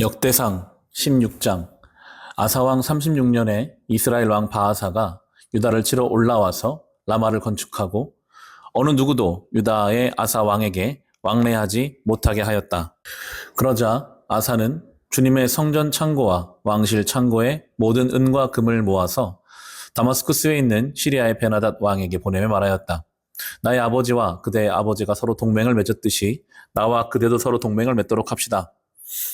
역대상 16장. 아사왕 36년에 이스라엘 왕 바하사가 유다를 치러 올라와서 라마를 건축하고 어느 누구도 유다의 아사 왕에게 왕래하지 못하게 하였다. 그러자 아사는 주님의 성전 창고와 왕실 창고에 모든 은과 금을 모아서 다마스쿠스에 있는 시리아의 베나닷 왕에게 보내며 말하였다. 나의 아버지와 그대의 아버지가 서로 동맹을 맺었듯이 나와 그대도 서로 동맹을 맺도록 합시다.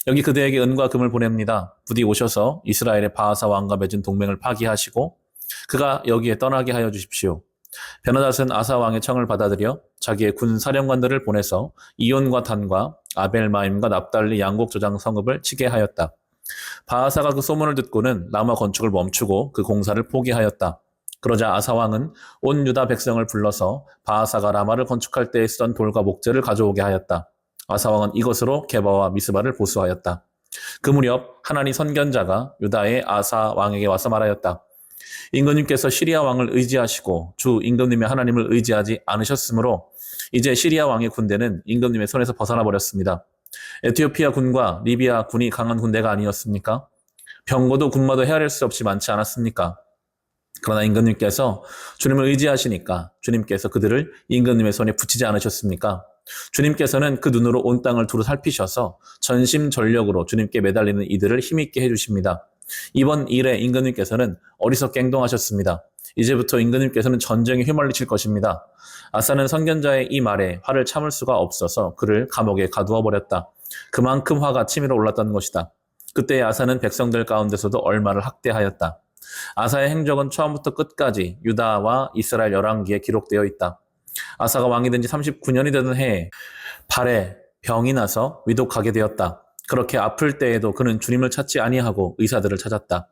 여기 그대에게 은과 금을 보냅니다. 부디 오셔서 이스라엘의 바하사 왕과 맺은 동맹을 파기하시고 그가 여기에 떠나게 하여 주십시오. 베나닷은 아사 왕의 청을 받아들여 자기의 군 사령관들을 보내서 이온과 단과 아벨마임과 납달리 양곡 조장 성읍을 치게 하였다. 바하사가 그 소문을 듣고는 라마 건축을 멈추고 그 공사를 포기하였다. 그러자 아사 왕은 온 유다 백성을 불러서 바하사가 라마를 건축할 때 쓰던 돌과 목재를 가져오게 하였다. 아사 왕은 이것으로 게바와 미스바를 보수하였다. 그 무렵 하나니 선견자가 유다의 아사 왕에게 와서 말하였다. 임금님께서 시리아 왕을 의지하시고 주 임금님의 하나님을 의지하지 않으셨으므로 이제 시리아 왕의 군대는 임금님의 손에서 벗어나 버렸습니다. 에티오피아 군과 리비아 군이 강한 군대가 아니었습니까? 병거도 군마도 헤아릴 수 없이 많지 않았습니까? 그러나 임금님께서 주님을 의지하시니까 주님께서 그들을 임금님의 손에 붙이지 않으셨습니까? 주님께서는 그 눈으로 온 땅을 두루 살피셔서 전심전력으로 주님께 매달리는 이들을 힘있게 해주십니다. 이번 일에 임금님께서는 어리석게 행동하셨습니다. 이제부터 임금님께서는 전쟁에 휘말리실 것입니다. 아사는 선견자의 이 말에 화를 참을 수가 없어서 그를 감옥에 가두어 버렸다. 그만큼 화가 치밀어 올랐던 것이다. 그때 아사는 백성들 가운데서도 얼마를 학대하였다. 아사의 행적은 처음부터 끝까지 유다와 이스라엘 열왕기에 기록되어 있다. 아사가 왕이 된 지 39년이 되던 해에 발에 병이 나서 위독하게 되었다. 그렇게 아플 때에도 그는 주님을 찾지 아니하고 의사들을 찾았다.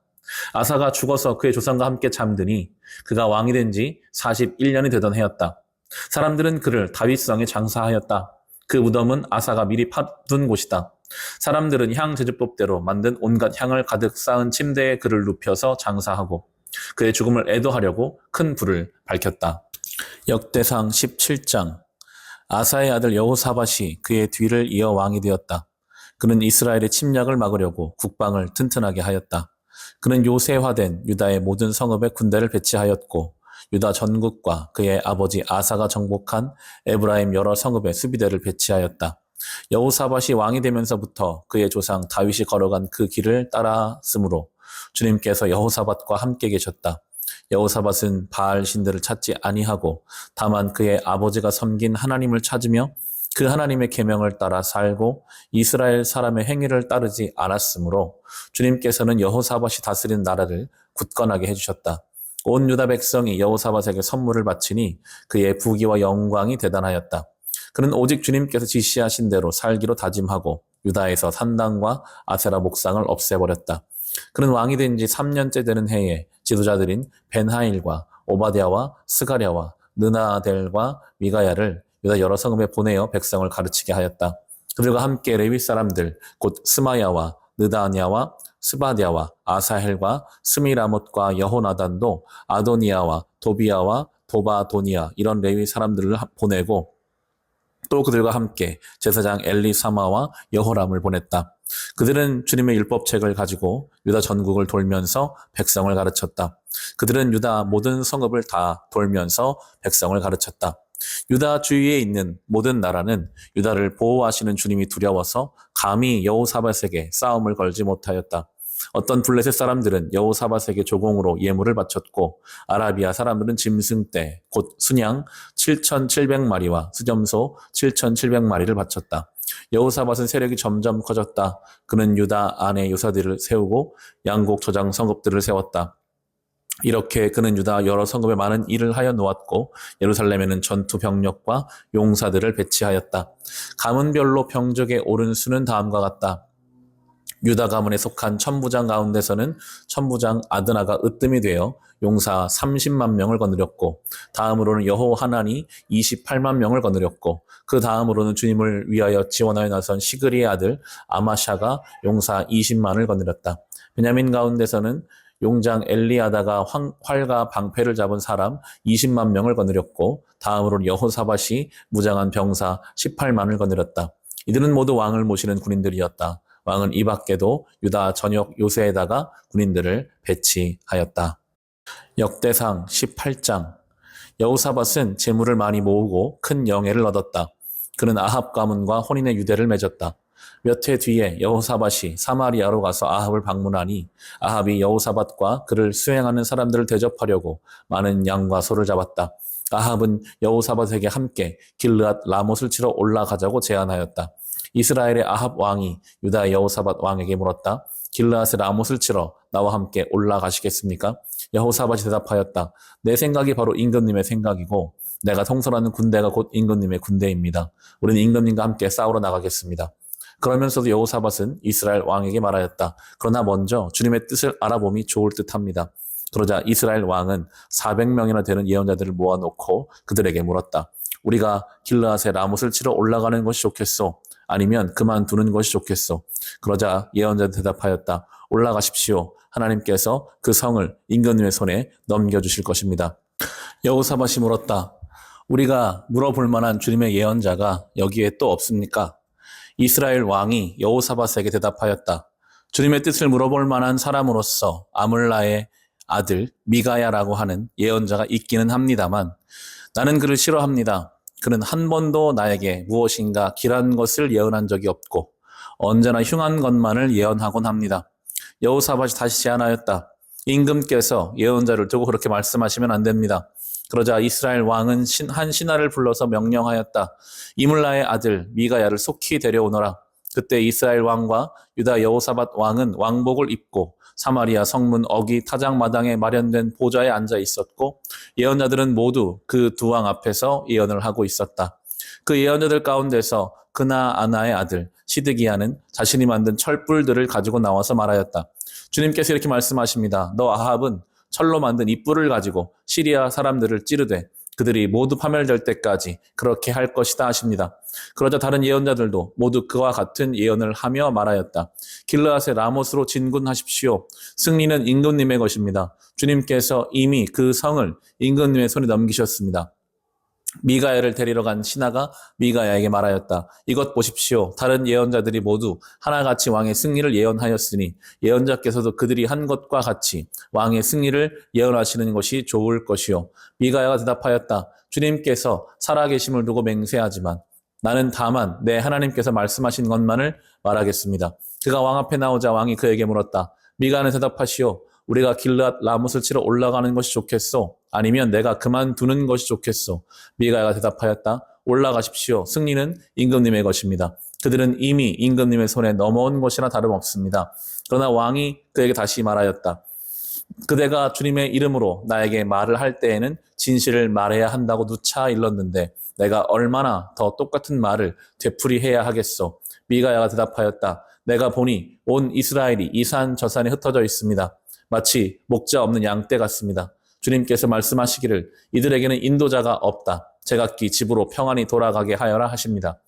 아사가 죽어서 그의 조상과 함께 잠드니 그가 왕이 된 지 41년이 되던 해였다. 사람들은 그를 다윗성에 장사하였다. 그 무덤은 아사가 미리 파둔 곳이다. 사람들은 향 제조법대로 만든 온갖 향을 가득 쌓은 침대에 그를 눕혀서 장사하고 그의 죽음을 애도하려고 큰 불을 밝혔다. 역대상 17장. 아사의 아들 여호사밧이 그의 뒤를 이어 왕이 되었다. 그는 이스라엘의 침략을 막으려고 국방을 튼튼하게 하였다. 그는 요새화된 유다의 모든 성읍에 군대를 배치하였고 유다 전국과 그의 아버지 아사가 정복한 에브라임 여러 성읍에 수비대를 배치하였다. 여호사밧이 왕이 되면서부터 그의 조상 다윗이 걸어간 그 길을 따랐으므로 주님께서 여호사밧과 함께 계셨다. 여호사밧은 바알 신들을 찾지 아니하고 다만 그의 아버지가 섬긴 하나님을 찾으며 그 하나님의 계명을 따라 살고 이스라엘 사람의 행위를 따르지 않았으므로 주님께서는 여호사밧이 다스리는 나라를 굳건하게 해주셨다. 온 유다 백성이 여호사밧에게 선물을 바치니 그의 부귀와 영광이 대단하였다. 그는 오직 주님께서 지시하신 대로 살기로 다짐하고 유다에서 산당과 아세라 목상을 없애버렸다. 그는 왕이 된 지 3년째 되는 해에 지도자들인 벤하일과 오바댜와 스가랴와 느나델과 미가야를 유다 여러 성읍에 보내어 백성을 가르치게 하였다. 그들과 함께 레위 사람들 곧 스마야와 느다냐와 스바랴와 아사헬과 스미라못과 여호나단도 아도니아와 도비야와 도바도니아 이런 레위 사람들을 보내고 또 그들과 함께 제사장 엘리사마와 여호람을 보냈다. 그들은 주님의 율법책을 가지고 유다 전국을 돌면서 백성을 가르쳤다. 그들은 유다 모든 성읍을 다 돌면서 백성을 가르쳤다. 유다 주위에 있는 모든 나라는 유다를 보호하시는 주님이 두려워서 감히 여호사밧에게 싸움을 걸지 못하였다. 어떤 블레셋 사람들은 여호사밧에게 조공으로 예물을 바쳤고 아라비아 사람들은 짐승떼 곧 순양 7,700마리와 수점소 7,700마리를 바쳤다. 여호사밧은 세력이 점점 커졌다. 그는 유다 안에 요사들을 세우고 양곡 조장 성읍들을 세웠다. 이렇게 그는 유다 여러 성읍에 많은 일을 하여 놓았고 예루살렘에는 전투 병력과 용사들을 배치하였다. 가문별로 병적에 오른 수는 다음과 같다. 유다 가문에 속한 천부장 가운데서는 천부장 아드나가 으뜸이 되어 용사 30만 명을 거느렸고 다음으로는 여호하난이 28만 명을 거느렸고 그 다음으로는 주님을 위하여 지원하여 나선 시그리의 아들 아마샤가 용사 20만을 거느렸다. 베냐민 가운데서는 용장 엘리아다가 활과 방패를 잡은 사람 20만 명을 거느렸고 다음으로는 여호사밧이 무장한 병사 18만을 거느렸다. 이들은 모두 왕을 모시는 군인들이었다. 왕은 이 밖에도 유다 전역 요새에다가 군인들을 배치하였다. 역대상 18장. 여호사밧은 재물을 많이 모으고 큰 영예를 얻었다. 그는 아합 가문과 혼인의 유대를 맺었다. 몇 해 뒤에 여호사밧이 사마리아로 가서 아합을 방문하니 아합이 여호사밧과 그를 수행하는 사람들을 대접하려고 많은 양과 소를 잡았다. 아합은 여호사밧에게 함께 길르앗 라못을 치러 올라가자고 제안하였다. 이스라엘의 아합 왕이 유다의 여호사밧 왕에게 물었다. 길르앗의 라못을 치러 나와 함께 올라가시겠습니까? 여호사밧이 대답하였다. 내 생각이 바로 임금님의 생각이고 내가 통솔하는 군대가 곧 임금님의 군대입니다. 우리는 임금님과 함께 싸우러 나가겠습니다. 그러면서도 여호사밧은 이스라엘 왕에게 말하였다. 그러나 먼저 주님의 뜻을 알아봄이 좋을 듯합니다. 그러자 이스라엘 왕은 400명이나 되는 예언자들을 모아놓고 그들에게 물었다. 우리가 길르앗의 라못을 치러 올라가는 것이 좋겠소? 아니면 그만두는 것이 좋겠소? 그러자 예언자는 대답하였다. 올라가십시오. 하나님께서 그 성을 임금님의 손에 넘겨주실 것입니다. 여호사밧이 물었다. 우리가 물어볼 만한 주님의 예언자가 여기에 또 없습니까? 이스라엘 왕이 여호사밧에게 대답하였다. 주님의 뜻을 물어볼 만한 사람으로서 아물라의 아들 미가야라고 하는 예언자가 있기는 합니다만 나는 그를 싫어합니다. 그는 한 번도 나에게 무엇인가 길한 것을 예언한 적이 없고 언제나 흉한 것만을 예언하곤 합니다. 여호사밧이 다시 제안하였다. 임금께서 예언자를 두고 그렇게 말씀하시면 안 됩니다. 그러자 이스라엘 왕은 한 신하를 불러서 명령하였다. 이물라의 아들 미가야를 속히 데려오너라. 그때 이스라엘 왕과 유다 여호사밧 왕은 왕복을 입고 사마리아 성문 어기 타작마당에 마련된 보좌에 앉아 있었고 예언자들은 모두 그 두 왕 앞에서 예언을 하고 있었다. 그 예언자들 가운데서 그나아나의 아들 시드기야는 자신이 만든 철불들을 가지고 나와서 말하였다. 주님께서 이렇게 말씀하십니다. 너 아합은 철로 만든 이 뿔을 가지고 시리아 사람들을 찌르되 그들이 모두 파멸될 때까지 그렇게 할 것이다 하십니다. 그러자 다른 예언자들도 모두 그와 같은 예언을 하며 말하였다. 길르앗의 라못으로 진군하십시오. 승리는 임금님의 것입니다. 주님께서 이미 그 성을 임금님의 손에 넘기셨습니다. 미가야를 데리러 간 신하가 미가야에게 말하였다. 이것 보십시오. 다른 예언자들이 모두 하나같이 왕의 승리를 예언하였으니 예언자께서도 그들이 한 것과 같이 왕의 승리를 예언하시는 것이 좋을 것이요. 미가야가 대답하였다. 주님께서 살아계심을 두고 맹세하지만 나는 다만 내 하나님께서 말씀하신 것만을 말하겠습니다. 그가 왕 앞에 나오자 왕이 그에게 물었다. 미가야는 대답하시오. 우리가 길르앗 라못을 치러 올라가는 것이 좋겠소? 아니면 내가 그만두는 것이 좋겠소? 미가야가 대답하였다. 올라가십시오. 승리는 임금님의 것입니다. 그들은 이미 임금님의 손에 넘어온 것이나 다름없습니다. 그러나 왕이 그에게 다시 말하였다. 그대가 주님의 이름으로 나에게 말을 할 때에는 진실을 말해야 한다고 누차 일렀는데 내가 얼마나 더 똑같은 말을 되풀이해야 하겠소? 미가야가 대답하였다. 내가 보니 온 이스라엘이 이 산 저 산에 흩어져 있습니다. 마치 목자 없는 양떼 같습니다. 주님께서 말씀하시기를 이들에게는 인도자가 없다. 제각기 집으로 평안히 돌아가게 하여라 하십니다.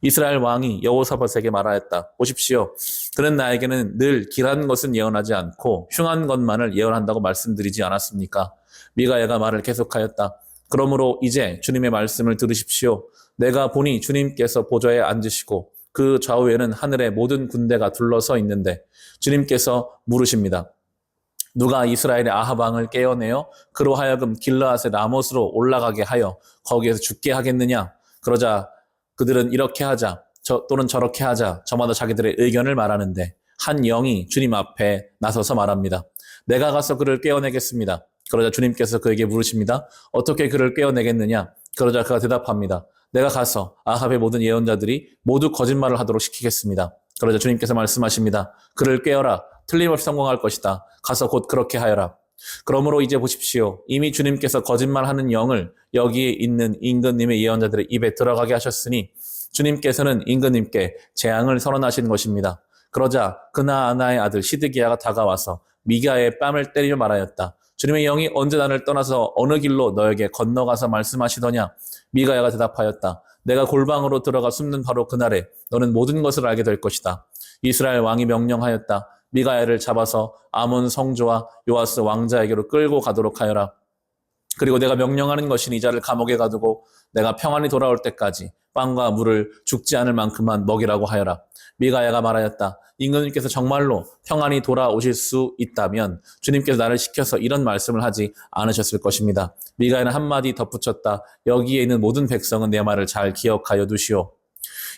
이스라엘 왕이 여호사밧에게 말하였다. 보십시오. 그는 나에게는 늘 길한 것은 예언하지 않고 흉한 것만을 예언한다고 말씀드리지 않았습니까? 미가야가 말을 계속하였다. 그러므로 이제 주님의 말씀을 들으십시오. 내가 보니 주님께서 보좌에 앉으시고 그 좌우에는 하늘의 모든 군대가 둘러서 있는데 주님께서 물으십니다. 누가 이스라엘의 아합 왕을 깨어내어 그로 하여금 길르앗의 라못으로 올라가게 하여 거기에서 죽게 하겠느냐? 그러자 그들은 이렇게 하자 또는 저렇게 하자 저마다 자기들의 의견을 말하는데 한 영이 주님 앞에 나서서 말합니다. 내가 가서 그를 깨어내겠습니다. 그러자 주님께서 그에게 물으십니다. 어떻게 그를 깨어내겠느냐? 그러자 그가 대답합니다. 내가 가서 아합의 모든 예언자들이 모두 거짓말을 하도록 시키겠습니다. 그러자 주님께서 말씀하십니다. 그를 깨어라. 틀림없이 성공할 것이다. 가서 곧 그렇게 하여라. 그러므로 이제 보십시오. 이미 주님께서 거짓말하는 영을 여기에 있는 임금님의 예언자들의 입에 들어가게 하셨으니 주님께서는 임금님께 재앙을 선언하신 것입니다. 그러자 그나아나의 아들 시드기야가 다가와서 미가야의 뺨을 때리며 말하였다. 주님의 영이 언제 나를 떠나서 어느 길로 너에게 건너가서 말씀하시더냐? 미가야가 대답하였다. 내가 골방으로 들어가 숨는 바로 그날에 너는 모든 것을 알게 될 것이다. 이스라엘 왕이 명령하였다. 미가야를 잡아서 아몬 성조와 요아스 왕자에게로 끌고 가도록 하여라. 그리고 내가 명령하는 것이니 이 자를 감옥에 가두고 내가 평안히 돌아올 때까지 빵과 물을 죽지 않을 만큼만 먹이라고 하여라. 미가야가 말하였다. 임금님께서 정말로 평안히 돌아오실 수 있다면 주님께서 나를 시켜서 이런 말씀을 하지 않으셨을 것입니다. 미가야는 한마디 덧붙였다. 여기에 있는 모든 백성은 내 말을 잘 기억하여 두시오.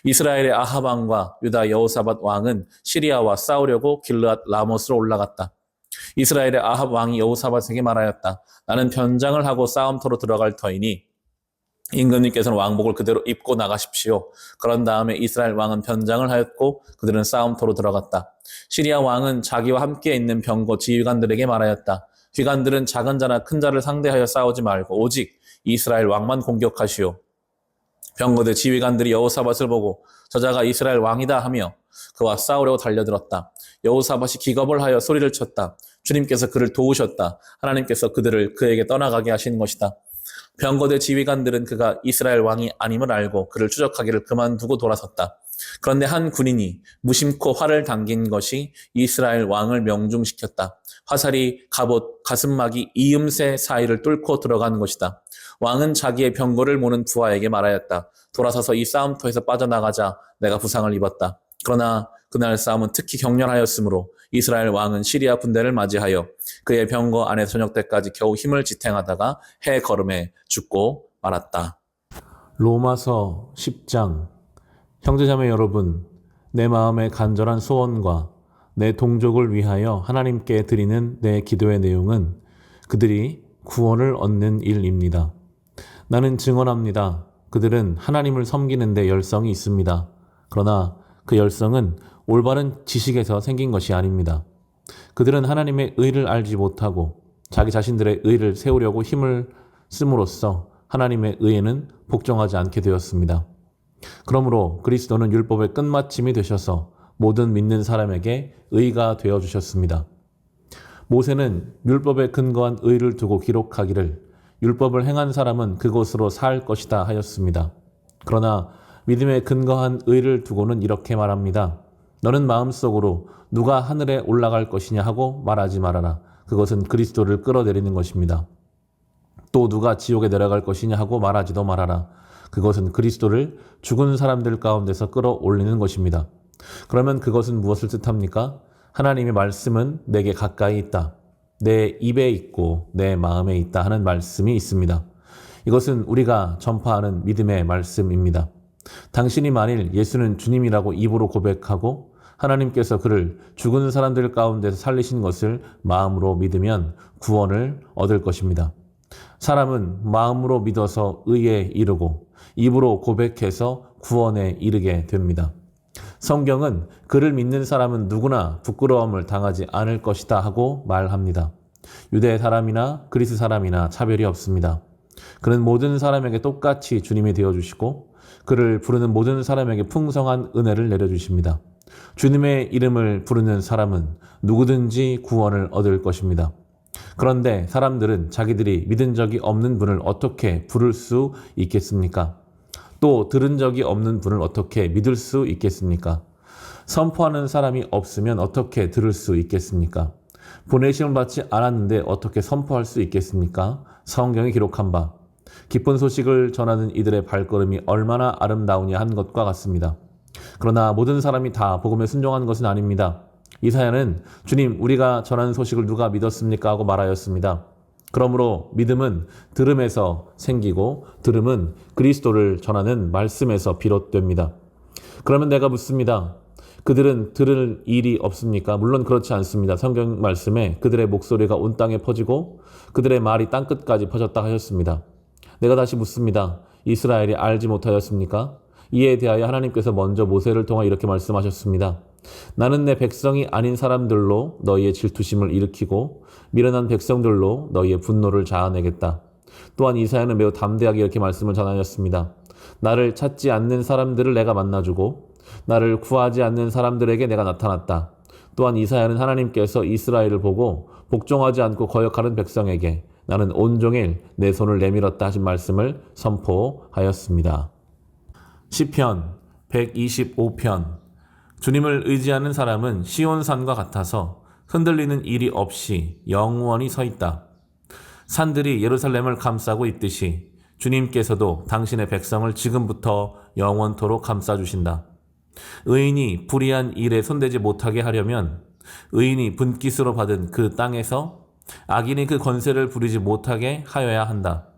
이스라엘의 아합 왕과 유다 여호사밧 왕은 시리아와 싸우려고 길르앗 라못으로 올라갔다. 이스라엘의 아합 왕이 여호사밧에게 말하였다. 나는 변장을 하고 싸움터로 들어갈 터이니 임금님께서는 왕복을 그대로 입고 나가십시오. 그런 다음에 이스라엘 왕은 변장을 하였고 그들은 싸움터로 들어갔다. 시리아 왕은 자기와 함께 있는 병거 지휘관들에게 말하였다. 휘관들은 작은 자나 큰 자를 상대하여 싸우지 말고 오직 이스라엘 왕만 공격하시오. 병거대 지휘관들이 여호사밧을 보고 저자가 이스라엘 왕이다 하며 그와 싸우려고 달려들었다. 여호사밧이 기겁을 하여 소리를 쳤다. 주님께서 그를 도우셨다. 하나님께서 그들을 그에게 떠나가게 하신 것이다. 병거대 지휘관들은 그가 이스라엘 왕이 아님을 알고 그를 추적하기를 그만두고 돌아섰다. 그런데 한 군인이 무심코 활을 당긴 것이 이스라엘 왕을 명중시켰다. 화살이 갑옷, 가슴막이 이음새 사이를 뚫고 들어간 것이다. 왕은 자기의 병거를 모는 부하에게 말하였다. 돌아서서 이 싸움터에서 빠져나가자. 내가 부상을 입었다. 그러나 그날 싸움은 특히 격렬하였으므로 이스라엘 왕은 시리아 군대를 맞이하여 그의 병거 안에 저녁 때까지 겨우 힘을 지탱하다가 해 걸음에 죽고 말았다. 로마서 10장. 형제자매 여러분, 내 마음의 간절한 소원과 내 동족을 위하여 하나님께 드리는 내 기도의 내용은 그들이 구원을 얻는 일입니다. 나는 증언합니다. 그들은 하나님을 섬기는 데 열성이 있습니다. 그러나 그 열성은 올바른 지식에서 생긴 것이 아닙니다. 그들은 하나님의 의를 알지 못하고 자기 자신들의 의를 세우려고 힘을 씀으로써 하나님의 의에는 복종하지 않게 되었습니다. 그러므로 그리스도는 율법의 끝마침이 되셔서 모든 믿는 사람에게 의가 되어주셨습니다. 모세는 율법에 근거한 의를 두고 기록하기를 율법을 행한 사람은 그것으로 살 것이다 하였습니다. 그러나 믿음에 근거한 의를 두고는 이렇게 말합니다. 너는 마음속으로 누가 하늘에 올라갈 것이냐 하고 말하지 말아라. 그것은 그리스도를 끌어내리는 것입니다. 또 누가 지옥에 내려갈 것이냐 하고 말하지도 말아라. 그것은 그리스도를 죽은 사람들 가운데서 끌어올리는 것입니다. 그러면 그것은 무엇을 뜻합니까? 하나님의 말씀은 내게 가까이 있다. 내 입에 있고 내 마음에 있다 하는 말씀이 있습니다. 이것은 우리가 전파하는 믿음의 말씀입니다. 당신이 만일 예수는 주님이라고 입으로 고백하고 하나님께서 그를 죽은 사람들 가운데서 살리신 것을 마음으로 믿으면 구원을 얻을 것입니다. 사람은 마음으로 믿어서 의에 이르고 입으로 고백해서 구원에 이르게 됩니다. 성경은 그를 믿는 사람은 누구나 부끄러움을 당하지 않을 것이다 하고 말합니다. 유대 사람이나 그리스 사람이나 차별이 없습니다. 그는 모든 사람에게 똑같이 주님이 되어주시고 그를 부르는 모든 사람에게 풍성한 은혜를 내려주십니다. 주님의 이름을 부르는 사람은 누구든지 구원을 얻을 것입니다. 그런데 사람들은 자기들이 믿은 적이 없는 분을 어떻게 부를 수 있겠습니까? 또 들은 적이 없는 분을 어떻게 믿을 수 있겠습니까? 선포하는 사람이 없으면 어떻게 들을 수 있겠습니까? 보내심을 받지 않았는데 어떻게 선포할 수 있겠습니까? 성경에 기록한 바 기쁜 소식을 전하는 이들의 발걸음이 얼마나 아름다우냐 한 것과 같습니다. 그러나 모든 사람이 다 복음에 순종한 것은 아닙니다. 이사야는 주님, 우리가 전하는 소식을 누가 믿었습니까? 하고 말하였습니다. 그러므로 믿음은 들음에서 생기고 들음은 그리스도를 전하는 말씀에서 비롯됩니다. 그러면 내가 묻습니다. 그들은 들을 일이 없습니까? 물론 그렇지 않습니다. 성경 말씀에 그들의 목소리가 온 땅에 퍼지고 그들의 말이 땅끝까지 퍼졌다 하셨습니다. 내가 다시 묻습니다. 이스라엘이 알지 못하였습니까? 이에 대하여 하나님께서 먼저 모세를 통해 이렇게 말씀하셨습니다. 나는 내 백성이 아닌 사람들로 너희의 질투심을 일으키고 미련한 백성들로 너희의 분노를 자아내겠다. 또한 이사야는 매우 담대하게 이렇게 말씀을 전하였습니다. 나를 찾지 않는 사람들을 내가 만나주고 나를 구하지 않는 사람들에게 내가 나타났다. 또한 이사야는 하나님께서 이스라엘을 보고 복종하지 않고 거역하는 백성에게 나는 온종일 내 손을 내밀었다 하신 말씀을 선포하였습니다. 시편 125편. 주님을 의지하는 사람은 시온산과 같아서 흔들리는 일이 없이 영원히 서 있다. 산들이 예루살렘을 감싸고 있듯이 주님께서도 당신의 백성을 지금부터 영원토록 감싸주신다. 의인이 불의한 일에 손대지 못하게 하려면 의인이 분깃으로 받은 그 땅에서 악인이 그 권세를 부리지 못하게 하여야 한다.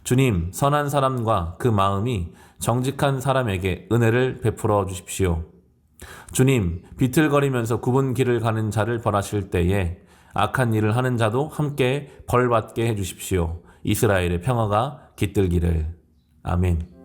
주님, 선한 사람과 그 마음이 정직한 사람에게 은혜를 베풀어 주십시오. 주님, 비틀거리면서 굽은 길을 가는 자를 벌하실 때에 악한 일을 하는 자도 함께 벌받게 해주십시오. 이스라엘의 평화가 깃들기를. 아멘.